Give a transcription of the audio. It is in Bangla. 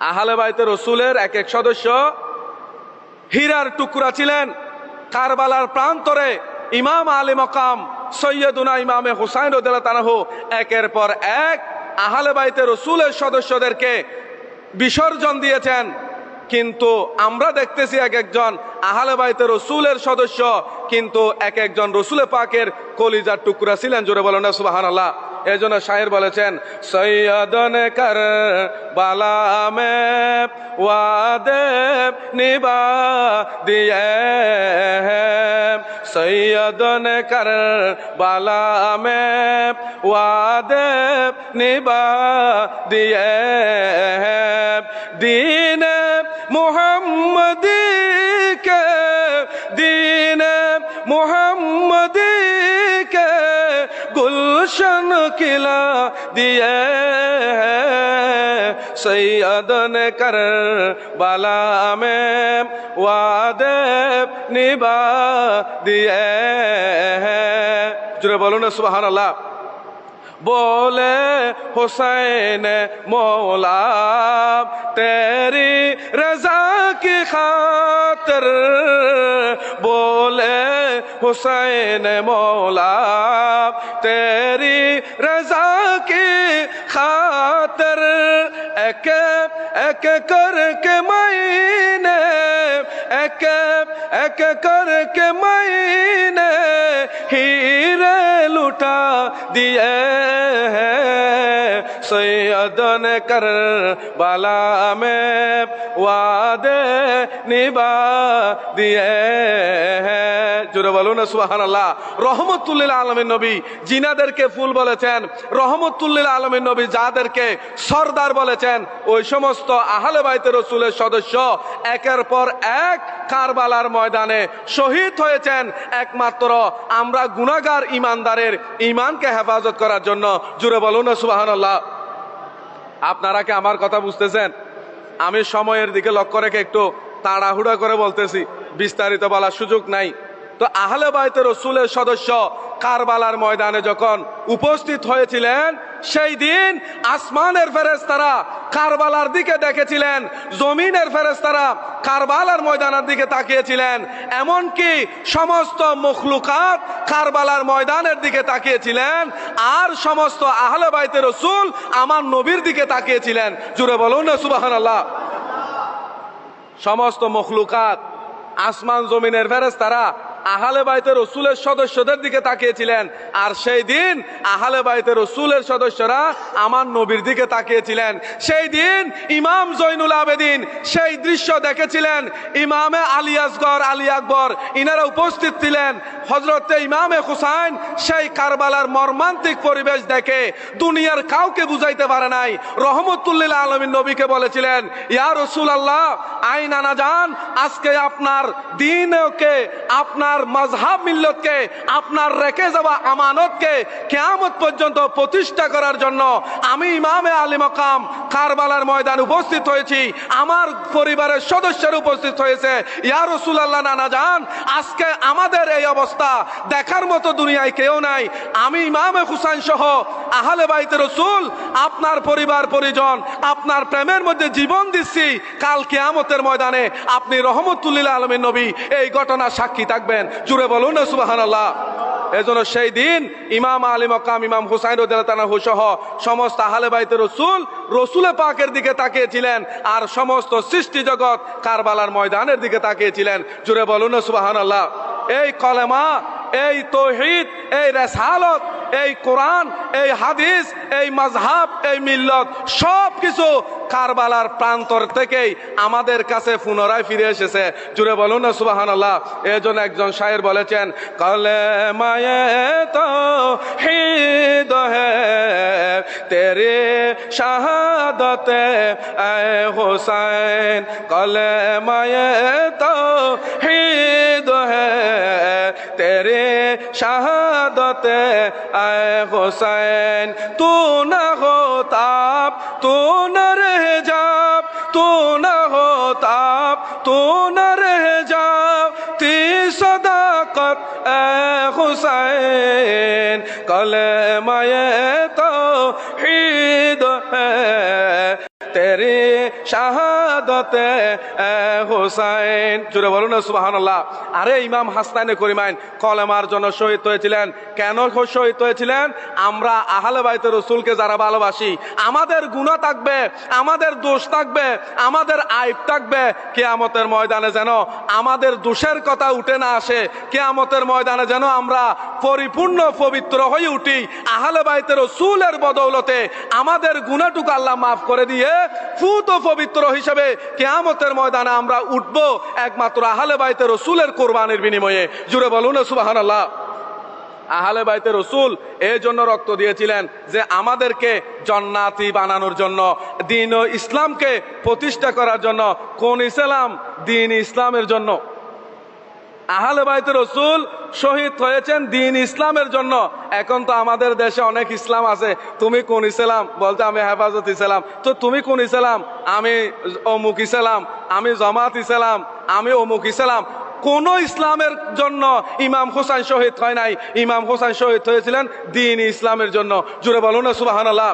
আহলে বাইতে রসুলের এক এক সদস্য হীরার টুকরা ছিলেন। কারবালার প্রান্তরে ইমাম আলী মকাম সৈয়দুনা ইমামে হুসাইন রাদিয়াল্লাহু তাআলা একের পর এক আহলে বাইতে রসুলের সদস্যদেরকে বিসর্জন দিয়েছেন। কিন্তু আমরা দেখতেছি এক একজন আহলে বাইতে রসুলের সদস্য কিন্তু এক একজন রসুলে পাকের কলিজার টুকরা ছিলেন। জোরে বলেন না সুবহানাল্লাহ। এই জন্য শায়ের বলেছেন, সৈয়দন কর বালা মে ওয়াদে নিভা দিয়ে, সৈয়দন কর বালা মে ওয়াদে নিভা দিয়ে, दीन मुहम्मदी के दीन मुहम्मदी के गुलशन खिला दिए, सैयदन कर बाला में वादे निभा दिए। जुरे बोलो ना सुभान अल्लाह। बोले हुसैन मौला तेरी रजा की खातिर, बोले हुसैन मौला तेरी रजा की खातिर, एक एक करके मैंने एक एक करके मैंने हीरे लुटा दिए, सैयदन कर बाला में वादे निभा दिए। জোরে বলুন না সুবহানাল্লাহ। রহমতুল লিল আলামিন নবী জিনাদেরকে ফুল বলেছেন, রহমতুল লিল আলামিন নবী যাদেরকে সরদার বলেছেন, ওই সমস্ত আহলে বাইতে রসুলের সদস্য একের পর এক কারবালার ময়দানে শহীদ হয়েছেন একমাত্র আমরা গুনাহগার ইমানদারের ইমানকে হেফাজত করার জন্য। জোরে বলুন না সুবহানাল্লাহ। আপনারা কি আমার কথা বুঝতেছেন? আমি সময়ের দিকে লক্ষ্য রেখে একটু তাড়াহুড়া করে বলতেছি, বিস্তারিত বলার সুযোগ নাই। তো আহলে বাইতে রসুলের সদস্য কারবালার ময়দানে যখন উপস্থিত হয়েছিলেন, সেই দিন আসমানের ফেরেশতারা কারবালার দিকে দেখেছিলেন, জমিনের ফেরেশতারা কারবালার ময়দানের দিকে তাকিয়েছিলেন, এমনকি সমস্ত মখলুকাত কারবালার ময়দানের দিকে তাকিয়েছিলেন, আর সমস্ত আহলে বাইতে রসুল আমার নবীর দিকে তাকিয়েছিলেন। জুড়ে বলুন না সুবহানাল্লাহ। সমস্ত মখলুকাত আসমান জমিনের ফেরেশতারা আহলে বাইতে রসুলের সদস্যদের দিকে তাকিয়েছিলেন, আর সেই দিন আহলে বাইতে রসুলের সদস্যরা আমার নবীর দিকে তাকিয়েছিলেন। সেই দিন ইমাম জৈনুল আবেদিন সেই দৃশ্য দেখেছিলেন। ইমামে আলী আসগর, আলী আকবর ইনারা উপস্থিত ছিলেন। হযরতে ইমামে হুসাইন সেই কারবালার মর্মান্তিক পরিবেশ দেখে দুনিয়ার কাউকে বুঝাইতে পারে নাই। রহমতুল লিল আলামিন নবীকে বলেছিলেন, ইয়া রাসূলুল্লাহ আইন আনা যান, আজকে আপনার দ্বীনকে, আপনার মাযহাব মিল্লাতকে, আপনার রেখে যাওয়া আমানতকে কিয়ামত পর্যন্ত প্রতিষ্ঠা করার জন্য আমি ইমামে আলী মাকাম কারবালার ময়দানে উপস্থিত হয়েছি, আমার পরিবারের সদস্যরা উপস্থিত হয়েছে। ইয়া রাসূলুল্লাহ নানা যান, আজকে আমাদের এই অবস্থা দেখার মতো দুনিয়ায় কেউ নাই। আমি ইমামে হুসাইন সহ আহলে বাইতে রসুল আপনার পরিবার পরিজন আপনার প্রেমের মধ্যে জীবন দিচ্ছি। কাল কিয়ামতের ময়দানে আপনি রহমতুল লিল আলামিন নবী এই ঘটনা সাক্ষী থাকবেন। জুড়ে বলুন না সুবহানাল্লাহ। এজন্য সেই দিন ইমাম আলী মাকাম ইমাম হুসাইন রাদিয়াল্লাহু তাআলা সহ সমস্ত আহলে বাইতে রসুল রসুলে পাকের দিকে তাকিয়েছিলেন, আর সমস্ত সৃষ্টি জগৎ কারবালার ময়দানের দিকে তাকিয়েছিলেন। জুড়ে বলুন না সুবহানাল্লাহ। এই কলেমা, এই তৌহিদ, এই রিসালাত, এই কোরআন, এই হাদিস, এই মাযহাব, এই মিল্লত সব কিছু কারবালার প্রান্তর থেকেই আমাদের কাছে পুনরায় ফিরে এসেছে। জুড়ে বলুন না সুবহানাল্লাহ। এজন্য একজন শায়ের বলেছেন, কলেমায়ে তাওহীদ হ্যায় তেরে শাহাদতে এ হুসাইন, কলেমায়ে তাওহীদ হ্যায় তেরে শাহাদতে এ হুসাইন, তু না হো তাপ তু না রহ যাব, তু না হো তাপ তু না রহ যাব, তি সদাকত এ হুসাইন, কলেমায়ে তাওহীদ হ্যায় তেরে শাহাদাতে হুসাইন। জোরে বলুন না সুবহানাল্লাহ। আরে ইমাম হাসানে করিমাইন কলেমার জন্য শহীদ হয়েছিলেন। কেন শহীদ হয়েছিলেন? আমরা আহলে বাইতে রসুলকে যারা ভালোবাসি, আমাদের গুনাহ থাকবে, আমাদের দোষ থাকবে, আমাদের আইব থাকবে, কিয়ামতের ময়দানে যেন আমাদের দোষের কথা উঠে না আসে। কিয়ামতের ময়দানে যেন আমরা পরিপূর্ণ পবিত্র হয়ে উঠি। আহলে বাইতে রসুলের বদৌলতে আমাদের গুনাহটুকু আল্লাহ মাফ করে দিয়ে ফুত পবিত্র হিসেবে কিয়ামতের ময়দানে আমরা উঠব একমাত্র আহলে বাইতে রসুলের কোরবানির বিনিময়ে। জুড়ে বলুন না সুবহানাল্লাহ। আহলে বাইতে রসুল এই জন্য রক্ত দিয়েছিলেন যে আমাদেরকে জান্নাতি বানানোর জন্য, দ্বীন ও ইসলামকে প্রতিষ্ঠা করার জন্য। কোন ইসলাম? দ্বীন ইসলামের জন্য। আহলে বাইতে রসুল শহীদ হয়েছেন দ্বীন ইসলামের জন্য। এখন তো আমাদের দেশে অনেক ইসলাম আছে। তুমি কোন ইসলাম? বলতে আমি হেফাজত ইসলাম। তো তুমি কোন ইসলাম? আমি অমুক ইসলাম, আমি জামাত ইসলাম, আমি অমুক ইসলাম। কোন ইসলামের জন্য ইমাম হোসেন শহীদ হয় নাই। ইমাম হোসেন শহীদ হয়েছিলেন দ্বীন ইসলামের জন্য। জুড়ে বলুন না সুবহানাল্লাহ।